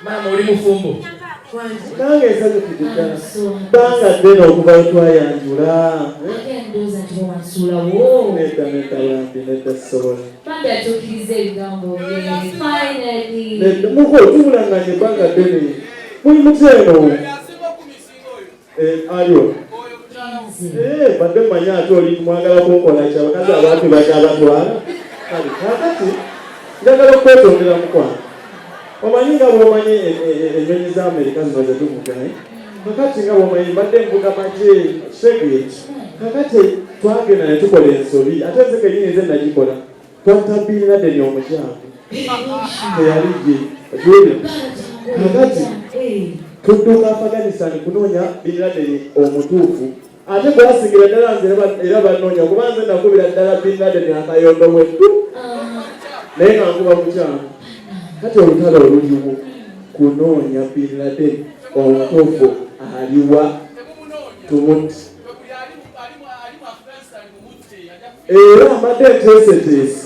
Mama uli mufumbo. Nange esatu kujikana. Banga deno okuva twayanjula. Ndoza tuwansula wo. Neta lampi neta sobola. Banga atukiriza ebigambo bye. Finally. Neta muko tubulanganye banga deno. Muli muteno. Ayo. Bade manya ati oli mwagala kukola kya bakazi abantu bajabatwala. Kali kakati ndagala kwetondera mukwana. Omanyi bwomanyi enyonyi za Amerika zino zetuvugaye kakati nga bwomanyi mbadde mvuga maje segate kakati twagenda ne tukola ensobi ate nze kenyini nze nagikola twatabirira deni omukyamu teyaligye kakati tudduka Afghanistan kunoonya Bin Laden omutuufu ate gwasingira ddala nze era banoonya kuba nze nakubira ddala Bin Laden akayondo bwettu naye nga nkuba kukyama kati olutalo oluliwo kunoonya Bin Laden omutuufu aliwa tumuti era mbadde nteeseteese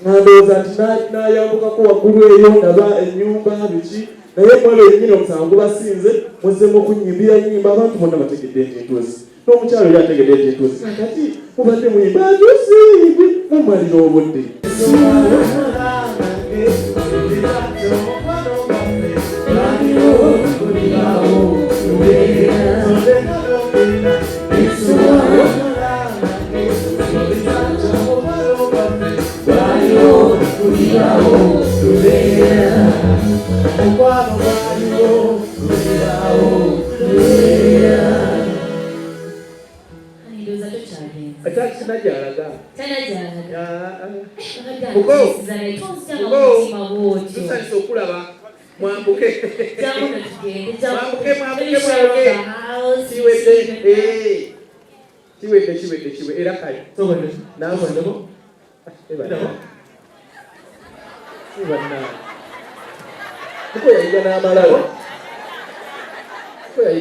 ngandowooza nti nayambukako waggulu eyo ndaba ennyumba biki naye mwebe yennyini omusango gubasinze muzzemu okunyimbira nnyimba abantu bonna bategedde nti entuusi n'omukyalo yali ategedde nti entuusi kati mubadde muyimba ntuusi mumalira obudde tusalisa okulaba mwambuke kiwedde era kale nakwendeko kuko yayiga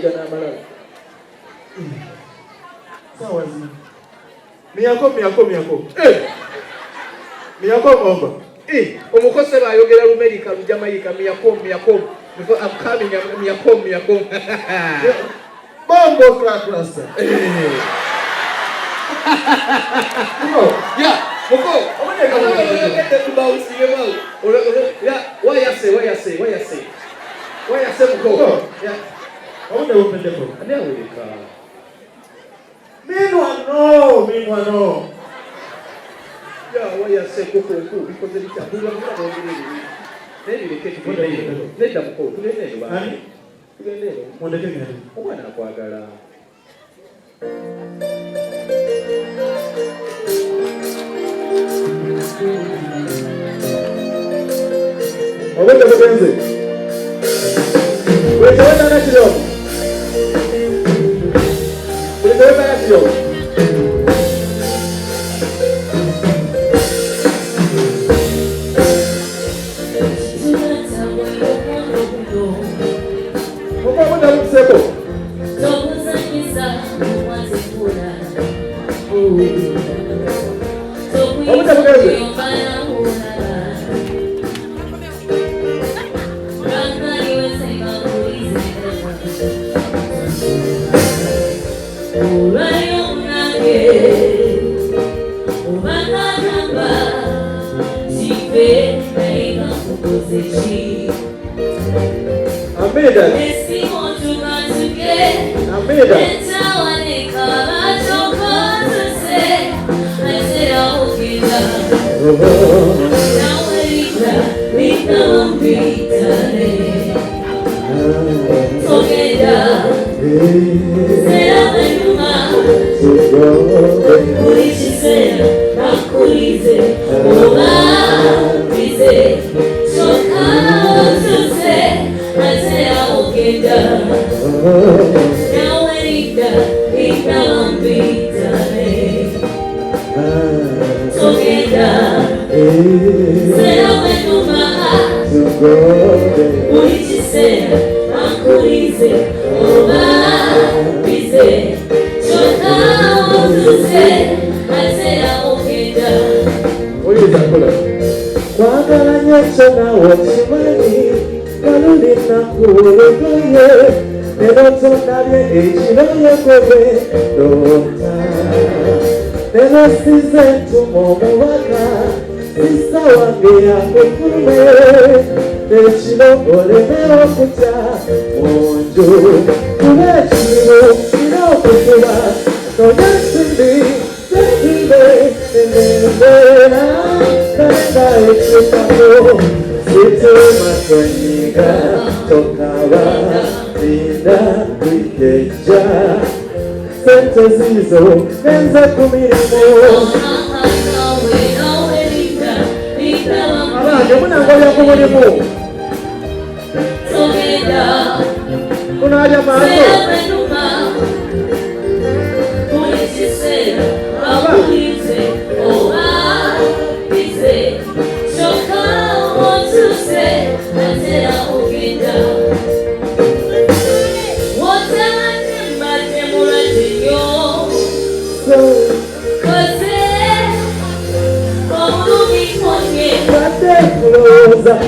n'amalala sawa zina miyako omba omukose bayogera lumerika lujamayika miyakom I'm coming miyakom bombo crack yeah muko oyogedde kubawusiye bawo wayase muko obudde bupeddeko ani awulika minwano wayase kukunku bikoze bitya nedda muko tugende eno mundeke ngende omwana akwagala obudde bugenze bwetewetana kiromu Unaja mango.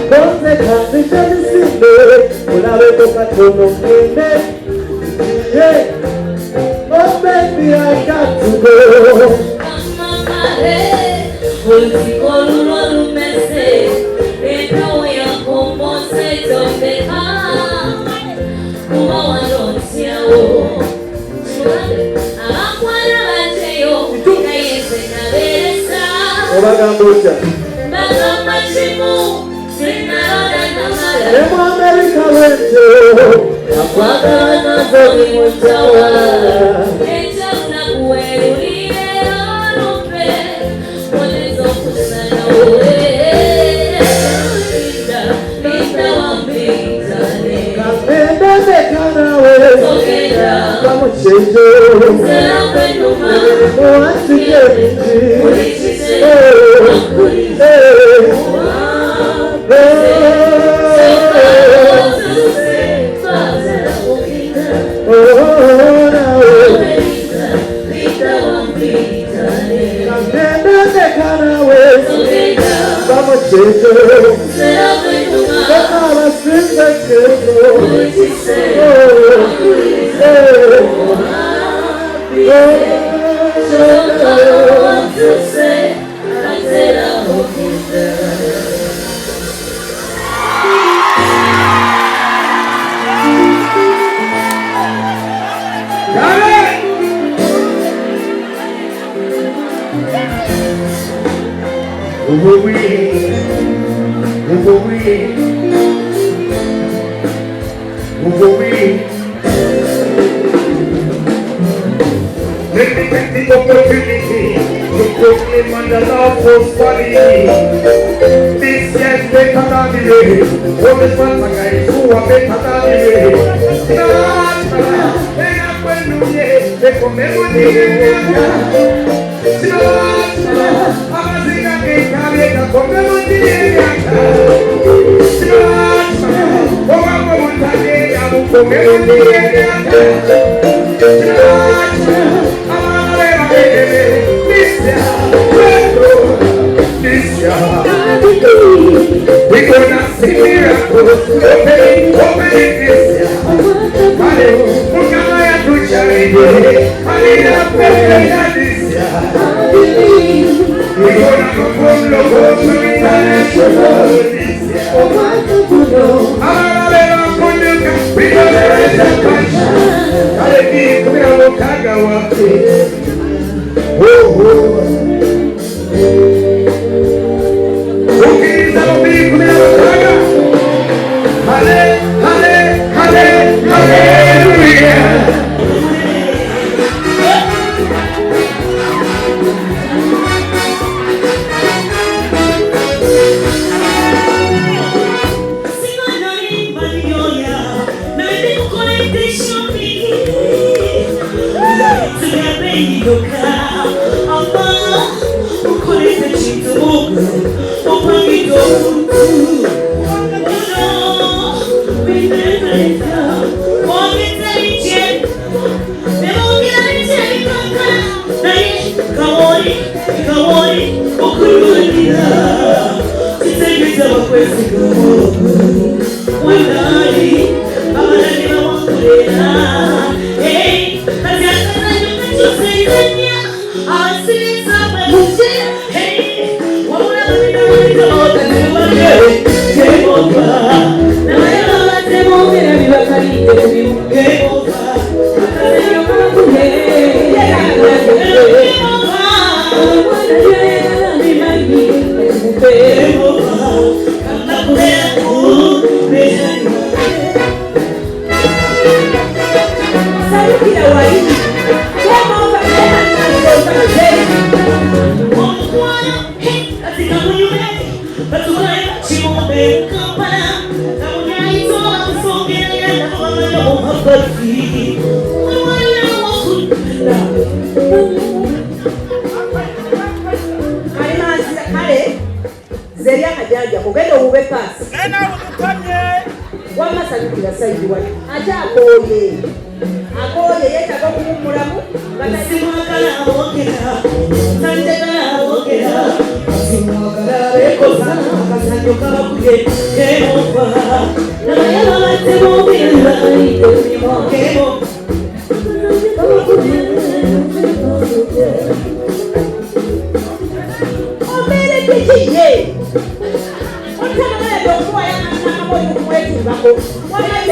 Donde casi te decide, una vez toca con un nene. Oh baby, I got to go. Emo America wento, akwagala nazo mutawa. Echa unakuelulile olupe, mwezo kusana uwe. Linda wambitane. Kapenda nekana we, sogeda. Kamuchejo, sela kwenuma. Mwatu kenji, ulichise, wakulise. Let me take the opportunity to proclaim on the love for quality. This year is better than the way. All the fun guys who are better than the way. We're gonna see miracles. Open this year. We're gonna go from local to international this year. But Zeria kajaja kugenda ube pass wama salukira saidi wali aja akoye yetaka kumumulamu simwagala abogera tandegala abogera simwagala bekoza akasanyo kabakuge kemofa nabayaba batemubira itemimokemo omere kikiye otamala okuwa yana moyo kumwetu bako wala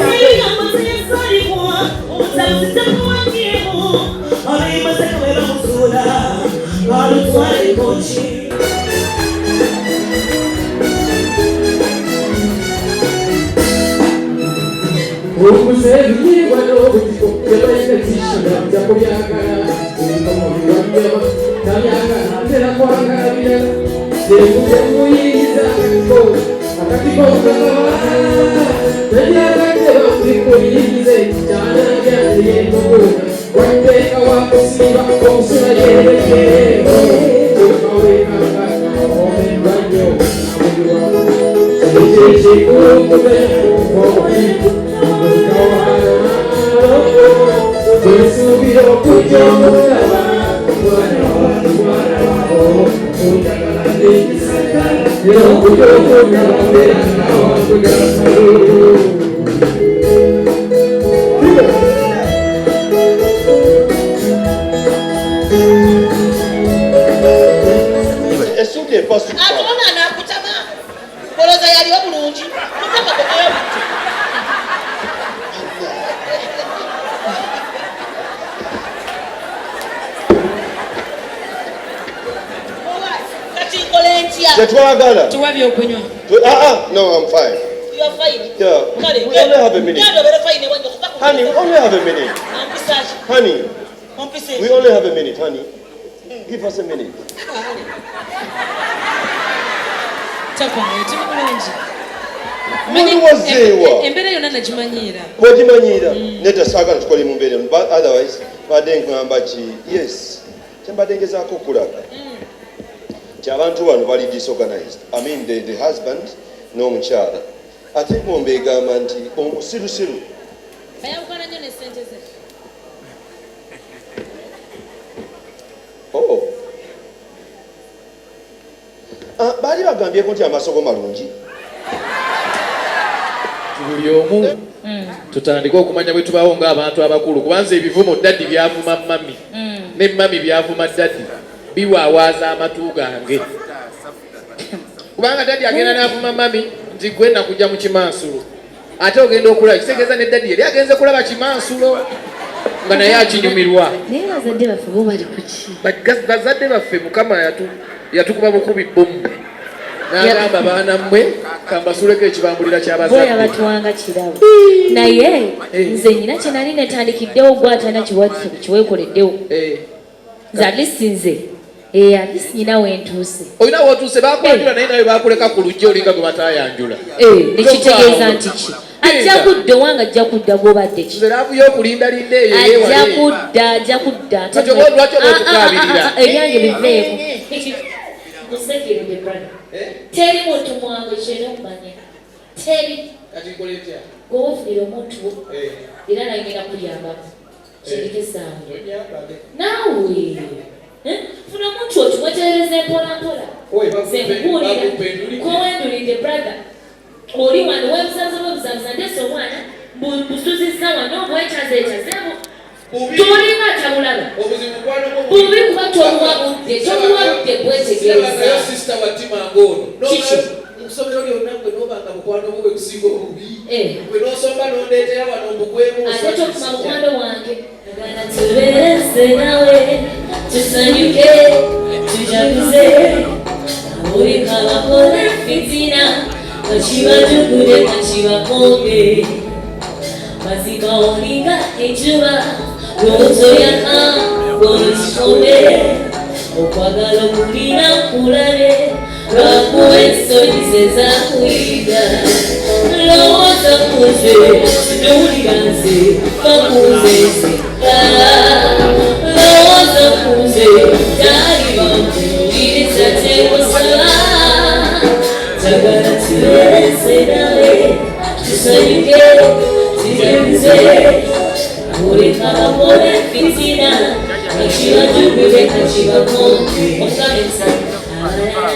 No, I'm fine. You are fine. Yeah. We only have a minute. Honey, we only have a minute. Honey, we only have a minute, honey. Give us a minute. Embera yonna nagimanyiira. Bw'ogimanyiira nedda saagala tukole mu mbeera otherwise badde nkugamba ki yes kyembadde ngezaako okulaga ky'abantu bano bali disorganized. I mean the husband n'omukyala ate bombeegamba nti omusirusiru bayawukana nnyo ne ssente ze. baali bagambyeko nti amasogo malungi. Buli omu tutandika okumanya bwe tubaawo ng'abantu abakulu kubanza ebivumo daddi byavuma mami ne mami byavuma daddi biwaawaaza amatu gange kubanga daddi agenda n'avuma mami nti gwe nakujja mu kimansulo ate ogenda okulaba kitegeeza ne daddi yali agenze kulaba kimansulo nga naye akinyumirwa. Naye bazadde baffe bo bali ku ki? Bazadde baffe Mukama yatukuba bukubi bomu n'agamba baana mmwe kambasuleko ekibambulira ky'abazadde. Boya batuwanga kirabo. Naye nze nyina kye nali netandikiddewo gwatana kiweekoleddewo. Nze alisi nze alisi nyina wentuuse. Olina wootuuse bakulanjula naye nawe bakuleka ku lujja olinga gwe bataayanjula. Nekitegeeza nti ki? Ajja kudda wanga ajja kudda gw'obadde ki? Nze laavuyo okulindalinda eyo yeewale. Ajja kudda. Kati lwaki oba otukaabirira? Ebyange biveeko. Teri muntu mwange kyena okumanya. Teri. Kati nkole ntya? Gwofunira omuntu era nagenda kuyambako. Kyerekesaamu. Naawe. Funa omuntu okimweterereza empolampola. Nkubuulira kowendulidde brother. Oli wano webusaza ndese omwana busuzizza wano obwekyazeekyazeemu. Tolinga tabulaba. Bubi kuba tobuwabudde bwetegereza. Sister wa Timangono. Okusomera lyonna gwe n'obanga mukwano gwe gusinga obubi. Gwe n'osomba n'ondeetera wano mbugwemu. Ate tokuma mukwano wange. Tubeerese nawe tusanyuke tujaguze buli kabakola fitina kakibajugude kakibakombe mazima olinga enjuba lwotoyaka lwokikombe okwagala okulina kulabe lwakuwa ensonyi ze zakuyiga lowooza kuze sinuulira nze bakunzezeka lowooza kuze tali bampuliriza tekosala njagala tubeereze nawe tusanyuke tujemuze oleka bakole fitina kakibajubire kakibakonte okalesa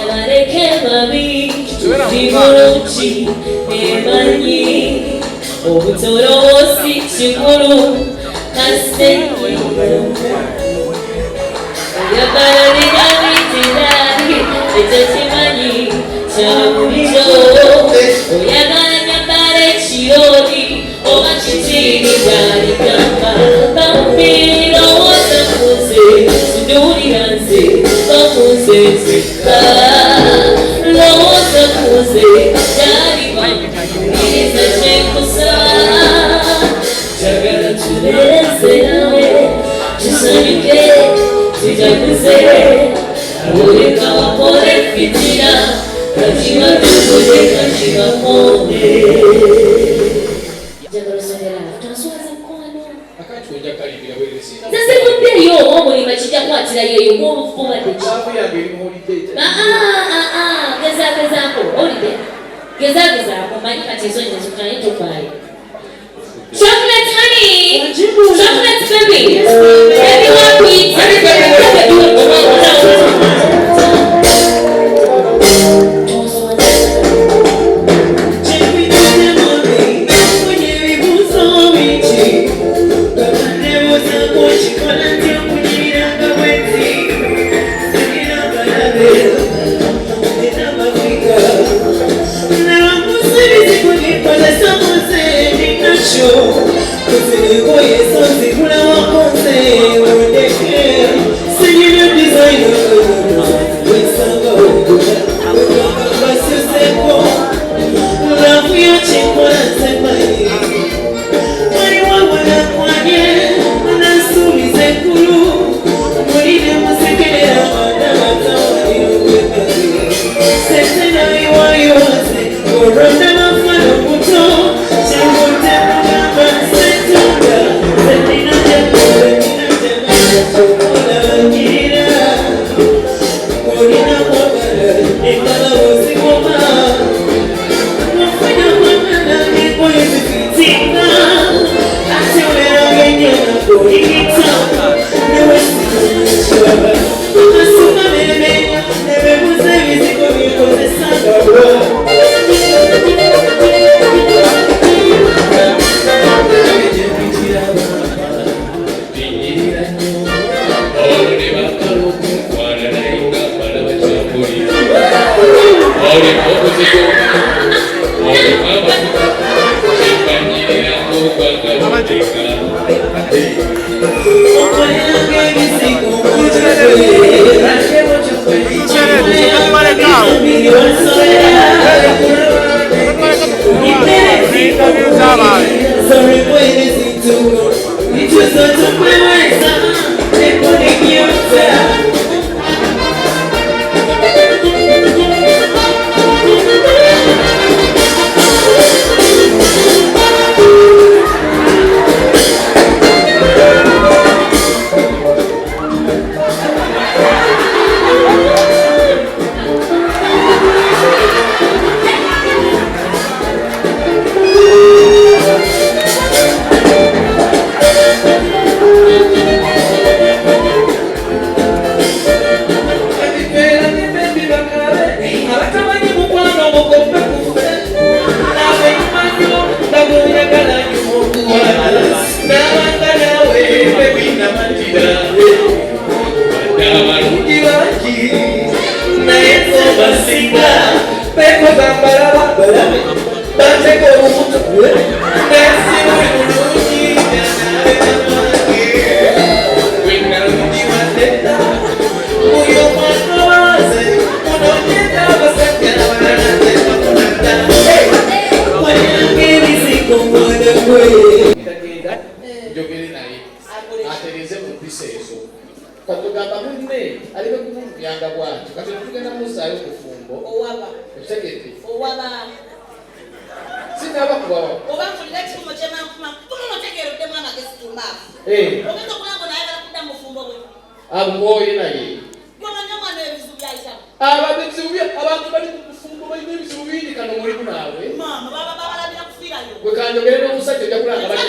baleke babi bibulungi emanyi obutolowo si kikulu kasenyi oyagala ligabitiraali ekyokimanyi kyabulijo oyagala nyambala ekiroli oba kitiini gyaligamba bamubirowooza kuze sinuulira nze bakunzezeka lowooza kuze gyali bampuliriza kyenkusaba njagala tubeereze nawe tusanyuke tujaguze oleka wakole fitina kakibatukuze kakibakonde nzezekuddeyo omulima kijja kwatira yeyo ng'olufubadde gezagezaako olide gezagezaako manyi kati ensonyi zikulaye tofaayo chocolate honey chocolate baby everyone needs katugamba munne alibe kukuyanga bwati kati tugenda musaayo kufumbo owaba otegete owaba Sinaba kubawa. Oba mpulira ekikumo kyemankuma kumunotegeeroddemu amagezi tumaafu. Ogenda okulaba naayagala kudda mu fumbo bwe. Abwoye naye. Gwamanya omwana ebizibu byayitamu. Abantu bali mu kufumbo balina ebizibu bingi kano mulimu naawe. Maama baba babalabira kufiirayo. Gwe kanjogere n'omusajja ojja kulanga bali.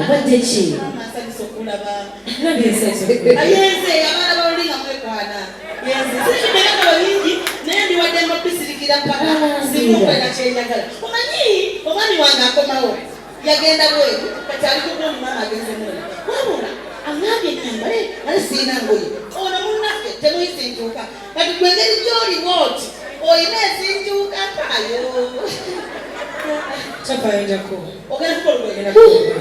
What did she? ayenze abaana bawulinga mwekwana yenze sikidekaka balingi naye ndiwadde mbabisirikira paka simukwena kyenjagala omanyi omwami wange akomawo yagenda bweru kati alikuko omumama agenze mwana wabula angambye nambale ale siina ngoye ono munnaffe temuyisintuuka kati gwengeri gyolimu oti oyina esintuuka paayo Chapayinjako. ogenda kukola gwegenda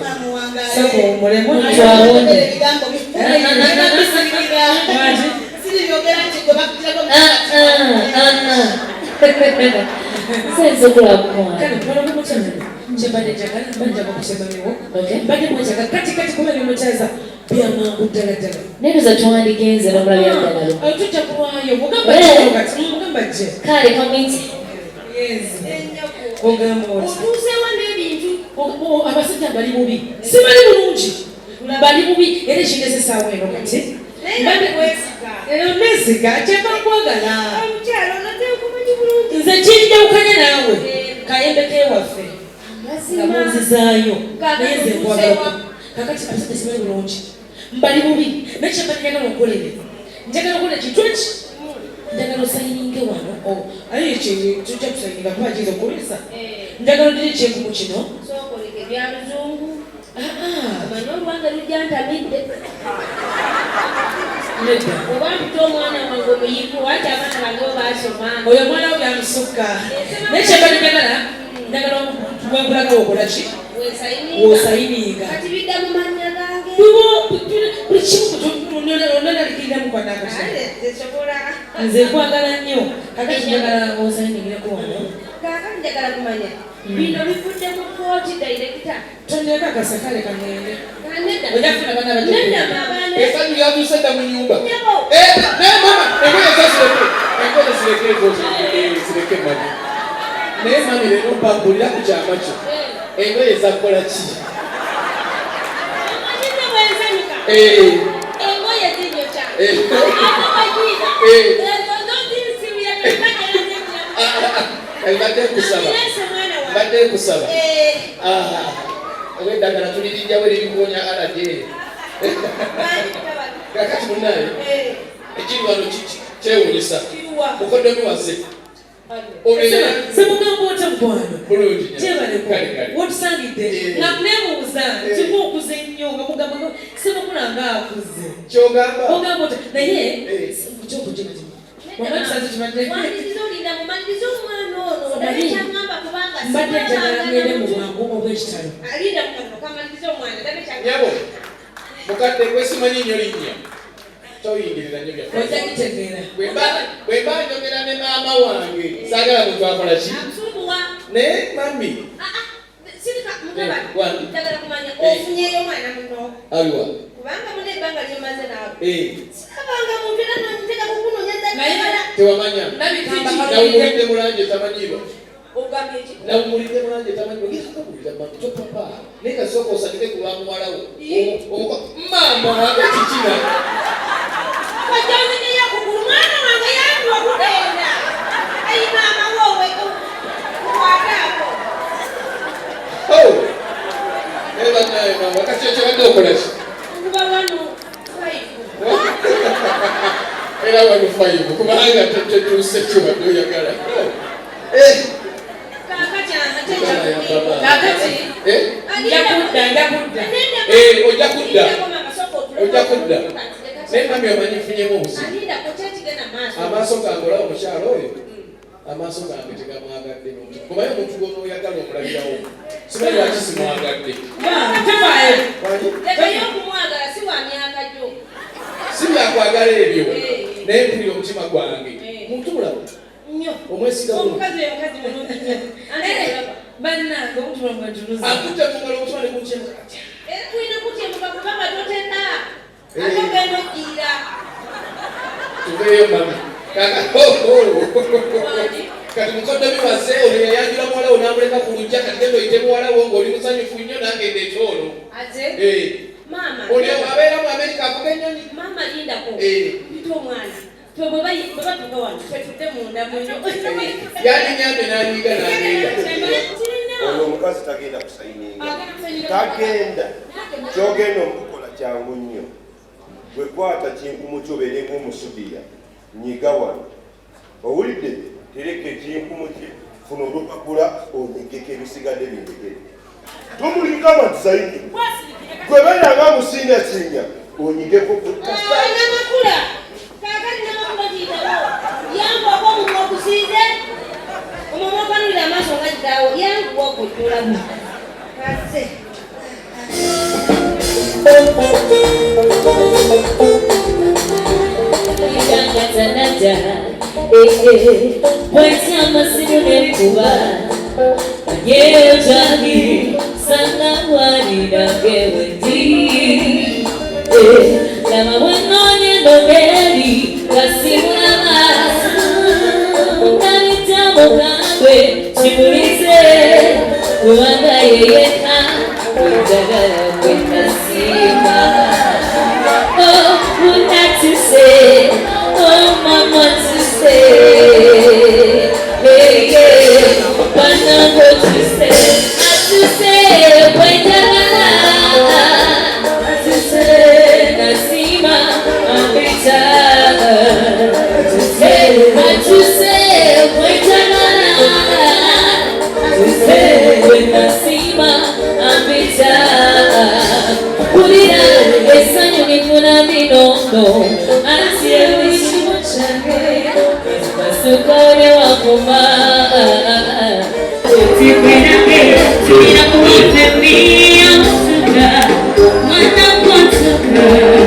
mama wange Sako mulemu twawonde ebigambo bisirikira siribyogera nti gwe bakugirako senza okulabukwana Kale kukola kumukyala. Kyembadde njagala mbanja bakusemamiwo. Mbadde mwenjaga kati kuba bimukyaza byamangu ddala ddala. nebuza twandigenze nomula byaddalalo Tujja kuwaayo mugamba kino kati mugamba gye. kale kamiti Ogamba oti. otuusewo n'ebintu Abasajja bali bubi. Si bali bulungi. Bali bubi era ekinezesaawo eno kati. Era neesiga kyemba nkwagala. Nze kinjawukanye naawe. Kayembe kewaffe. Nga munzizaayo. Naye nze nkwagala. Kakati abasajja si bali bulungi. Mbali bubi. Naye kyemba njagala okolere. Njagala okola kintu eki. Njagala osayininge wano. Aye ekyo tujja kusayininga kuba kiza okulisa. Njagala odire ekyenkumu kino. sokoleka ebyaluzungu Manyi olwanga lujantamidde nedda. oba mpita omwana wange omuyivu wati abaana bange basoma Oyo omwana we byamusukka. Naye kyembadde njagala bwenkulagawo okola ki? W'osayininga. kati bidda mu mannya gange Buli kimu onalalikiriramu kwanakati. tesobola Nze nkwagala nnyo. Kakati njagala osayiningireko wano. kaakati njagala kumanya bino bivudde mu kooti dairekita Tondeka akasakale kangende. nedda Ojafuna abaana bajja. Esanyu lyatuuse dda mu nyumba. Nyabo. Naye mama, engoye zazireke. Engoye zireke ezo zireke mami. Naye mami leero mpampulira ku kyama kyo. Engoye zakola ki? omanyine bwenzanyuka engoye zinyota ababajiira ezo zozinsibira Mbadde nkusaba. Mbadde nkusaba. Eddagala tulirijja bwe lirikuwonya alade. Kakati munnaye ekiri wano kyewuunyisa. Mukoddomi wazze. Semugamba otya mukwano? Bulungi. Kyebaleko. Kale kale. Wotusangidde. Nga neebuuza kiba okuze nnyo nga mugamba semukula nga akuze. Kyogamba. Ogamba otya naye kyokugima wama kisanze kibadde. Maliriza olinda mumaliriza omwana ono Omanyi. kyangamba kubanga Mbadde njagala ngende mu bwangu obw'ekitalo. alinda mukano kamaliriza omwana ndabe Nyabo. Mukadde kwesimanyi nnyo linnya. Toyingirira nnyo byaffe. Ojja kitegeera. Bwe mba njogera ne maama wange saagala muntu akola ki? nsumbuwa Naye mami sirika mugaba Wano. njagala kumanya ofunyeyo omwana muno aliwa. kubanga muna ebbanga lyomaze naawe Eh. sikabanga muntu era nanteka kukunonyeza Naye Tewamanya. Ndabikamba Nawumulidde mu langi etamanyirwa. ogambye ki Nawumulidde mu langi etamanyirwa. Ngikakabulira mami kyo papa. Naye kasooka osabike ku lwa muwalawo. Mama ekikina. wajanzegeyo kugulu mwana wange yandiwa kugenda ayina amawoowe kuwagaako Naye bannaye mama wakati ekyo badde okola ki? kuba wano faifu Era wano fayivu kubanga tetuuse kyobadde oyagala. Kakati Ojja kudda. Ojja kudda. Naye mami omanyi nfunyemu obuzibu. Amaaso gange olaba omukyalo oyo. Amaaso gange tegamwagadde muntu. Kubayo omuntu gona oyagala omulabirawo. Simanyi lwaki simwagadde. lekayo okumwagala si wa myaka gyo Si byakwagala ebyo. Naye mpulira omutima gwange. Muntu mulamu. nnyo Omwesiga bulungi. omukazi oyo mukazi mulungi nnyo bannange omutima mwajuluza. Akutte mu ngalo omutima ne gukyema katya. era tulina kutyemuka kubanga totenda ate ogenda ojjiira Tuveeyo mami. Kati mukoddomi wazze oyo yayanjula muwalawo n'amuleka ku lujja kati genda oyite muwalawo ng'oli musanyufu nnyo nangenda ekyolo. ate maama Oli abeera mu Amerika avuga ennyonyi. maama lindako mpita omwana twe bwe batuuka wano twetudde munda munyo Yandinyambe n'anyiga n'agenda. Ono omukazi tagenda kusayininga. Tagenda. Kyogenda okukola kyangu nnyo. wekwata kinkumu kyobere ng'omusudiya nyiga wano owulidde tereka ekinkumu kye funa olupapula onyigeko ebisigadde bindekere tomulinga abantu zaidi gwe benanga musinyasinya onyigeko namakula kakati namakula kiitawo yangu aba omuntu okusiize omama okanulira amaaso nga kitaawo yangu wakojjolamu kase Tanata, Pointi amasimu nekuba Yeo jagi Sana wani na gewendi Lama wenonye nobeli Kasimu nama Nanitamo kangwe Chimulize Kuwanga yeyeka Kujagala kwenda sima Oh, what not to say Oh, mama to say Hey, yeah But not what to say Not to say Wait to say Nasima Ambita To say Not to say Wait To say Nasima Ambita Pulira Esanyo nifuna minondo Antie wishimo change Pasukone wakuma Tikwinake Tumina kuwate miya Mutuka Mwana mwantuka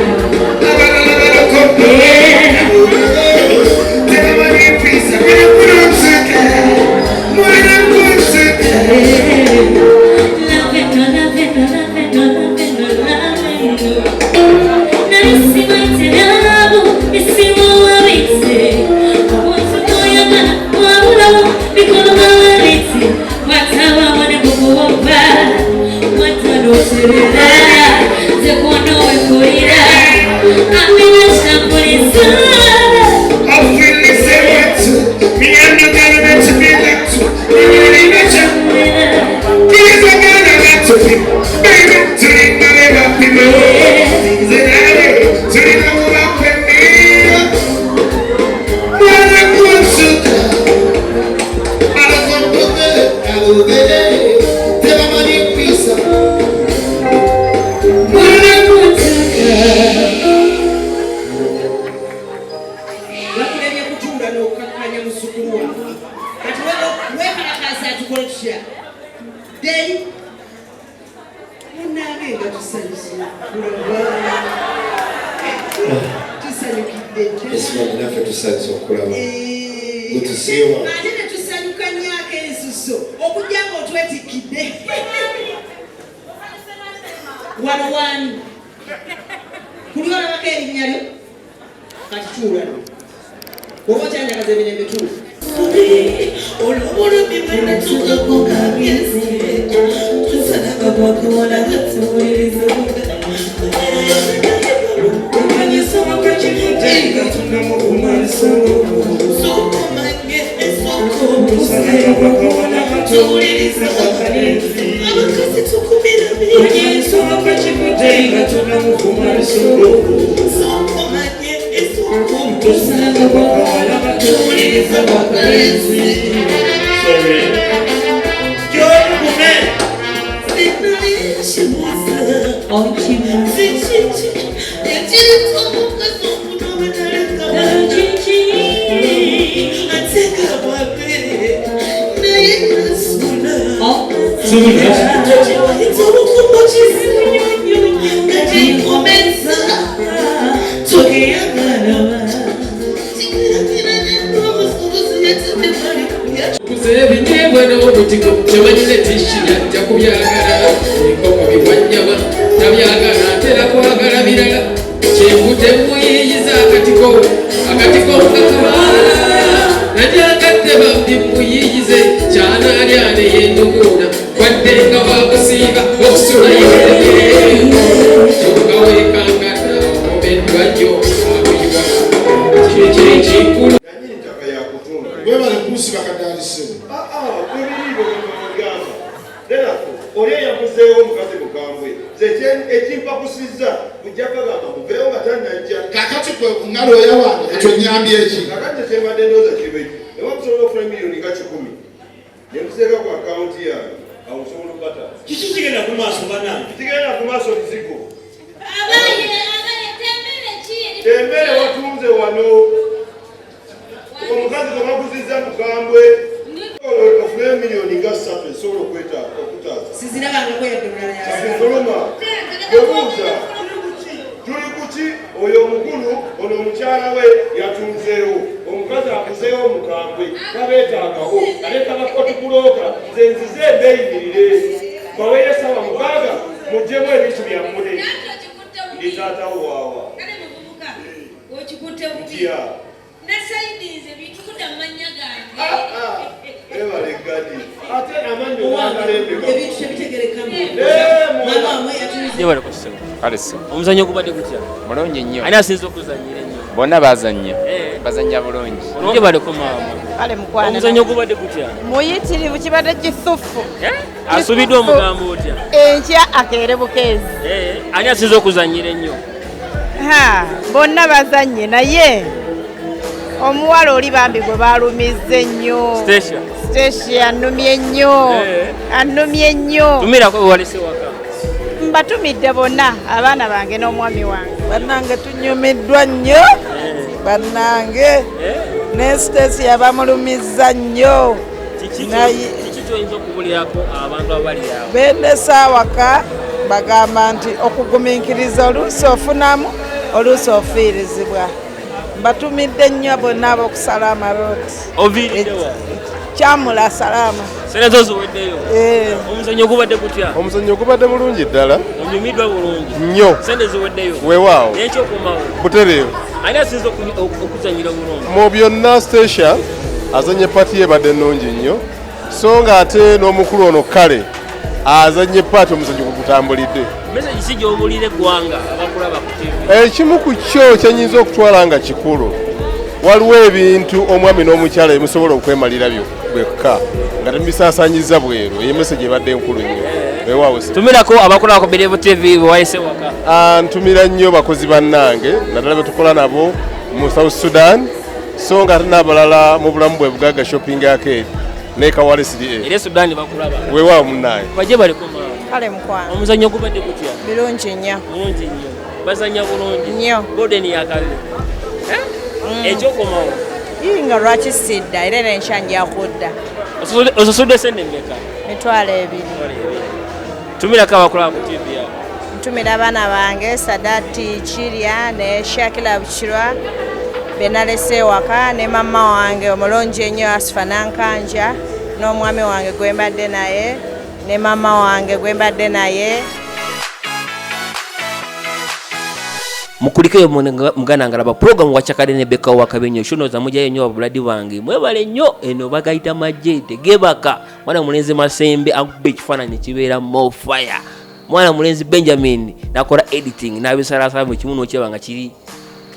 ekimpa kusizza kujja kagamba muveewo nga tannaja ngalo yawange ekyo nyambye eki kakati kyembadde ndowooza kibeeki ewa musobola okufuna miliyoni nga 10 nemuseeka ku akawunti yange awo osobola okukata kiki kigenda ku maaso banange kigenda ku maaso kizigo tembere watunze wano omukazi tomaguzizza mukambwe ofune miliyoni nga 3 esobola okutaasa sizirabangakweyaddoluma bebuuza tuli kuki oyo omukulu ono omukyala we yatunzeewo omukazi akuzeewo omukambwe tabeetaagawo aleeta bakotukulooka nze nzize embeeyimirire baweyo sawa mukaaga muggyemu ebintu byammule ndi taatawo waawa ebale gadi ate amanyi omuzannyo gubadde gutya mulungi nnyo ani asinza okuzannyira ennyo bonna bazannya bazannya bulungi olungi baleko maama omuzannyo gubadde gutya muyitirivu kibadde kisufu asubiddwa omugambo otya enkya akeere bukeezi ani asinza okuzannyira ennyo bonna bazannye naye omuwala oli bambi gwe balumizza ennyo station annumye nnyo tumirako bewalese waka mbatumidde bonna abaana bange n'omwami wange bannange tunyumiddwa nnyo bannange ne Stacy abamulumizza nnyo kiki kyoyinza okubulirako abantu abali awo bendesa awaka bagamba nti okugumiikiriza oluusi ofunamu oluusi ofiirizibwa mbatumidde nnyo bonna ab'okusala amaloti oviiriddewa kyamula salama senezo ziweddeyo omuzannyo gubadde gutya omuzannyo gubadde bulungi ddala onyumiddwa bulungi nnyo sente ziweddeyo weewaawo nekyokomawo butereewo ani asinza okuzannyira bulungi mu byonna Station azanye pati ebadde nnungi nnyo so nga ate n'omukulu ono kale azanye pati omuzannyo gugutambulidde meseji si gy'obuulira eggwanga abakulaba ku TV ekimu ku kyo kyenyinza okutwala nga kikulu waliwo ebintu omwami n'omukyala emusobola okwemalira bwekka nga temubisaasanyiza bweru eyo meseji ebadde nkulu nnyo ewaawo tumirako abakulaba ku Believe TV bwewayise waka ntumira nnyo bakozi bannange naddala betukola nabo mu South Sudan so nga ate n'abalala mu bulamu bwe Bugaga Shopping Arcade ne Kawale CDA era Sudan bakulaba weewaawo munnaye baje baliko maama kale mukwano omuzannyo gubadde gutya birungi nnyo mulungi nnyo bazannya bulungi nnyo Golden yakale ekyokomawo nga lwaki sidda era n'enkya nja kudda osasudde sente mmeka $200 tumirako abakulaba ku TV yabo ntumira abaana bange Sadati Kirya ne Shakila Bukirwa benalese ewaka ne mama wange omulungi ennyo Asifa Nankanja n'omwami wange gwe mbadde naye ne mama wange gwe mbadde naye mukulikeyo mugana ngalaba program wachakade ne Beka Wakabenyo shono za mujayo nnyo abuladi bange mwebale nnyo eno bagayita majje tegebaka mwana mulenzi Masembe akube ekifaananyi kibeera more fire mwana mulenzi Benjamin nakola editing nabisala mu kimuno kyebanga kiri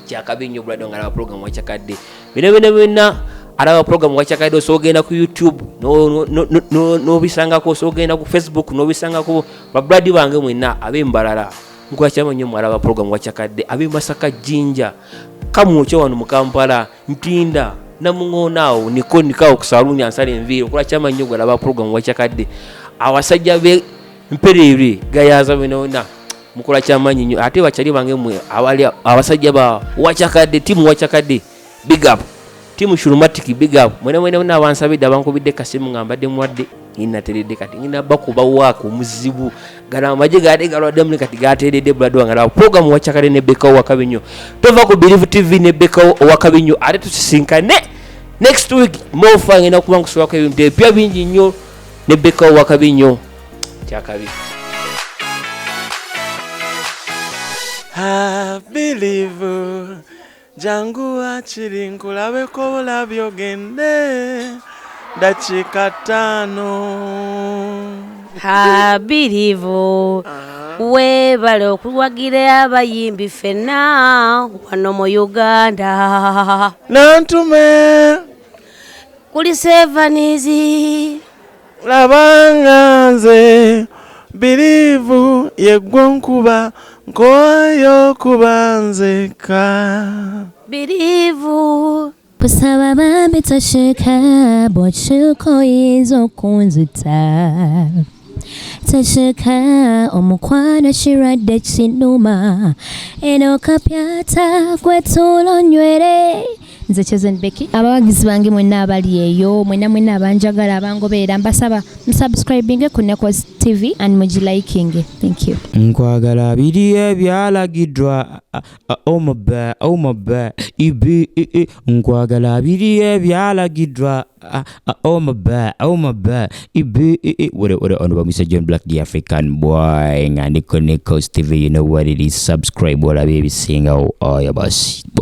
kyakabenyo buladi ngalaba program wachakade bina alaba program wachakade osogenda ku YouTube no bisangako osogenda ku Facebook no bisangako babuladi bange mwena abembalala nkwa chama nyo mwalaba program wachakade abe Masaka Jinja kamucho wano mu Kampala Ntinda namungonaawo nikao ku saluni ansale enviro kula chama nyo gwalaba program wachakade awasajja be mperere gayaza binona mukula chama nyo ate bachali bange mwe awali abasajja ba wachakade timu wachakade big up timu Shurumatic big up mwene na bansabidde bankubidde kasimu ngambadde mwadde inaterede kati ngina bakuba wako muzibu gana maje gade galwadde muli kati gaterede bulado ngala program wachakade ne Beka Wakabenyo tova ku Believe TV ne Beka Wakabenyo ate tusisinkane next week more fun ina kuba nkuswa ko ebintu pya bingi nnyo ne Beka Wakabenyo kyakabi I believe jangu achiri nkulabeko bulabyo gende dakika 5 birivu webale okuwagira abayimbi fenna wano mu Uganda nantume kuli Sevanizi labanga nze birivu yegwonkuba nkoyo kubanzeka birivu kusaba bambi tosheka bochuko izo kunzita tosheka omukwano shiradde kinuma eno kapyata kwetulo nywere nze Chosen Becky abawagizi bange mwenna abali eyo mwenna abanjagala abangobeera mbasaba msubscribing ku Nekoz TV and mugiliking. Thank you. Nkwagala biri ebyalagiddwa oh my bad ibi nkwagala biri ebyalagiddwa oh my bad ibi what on Mr. John Black the African boy and Nekoz TV, you know what it is. Subscribe wala baby singa oh ya basi.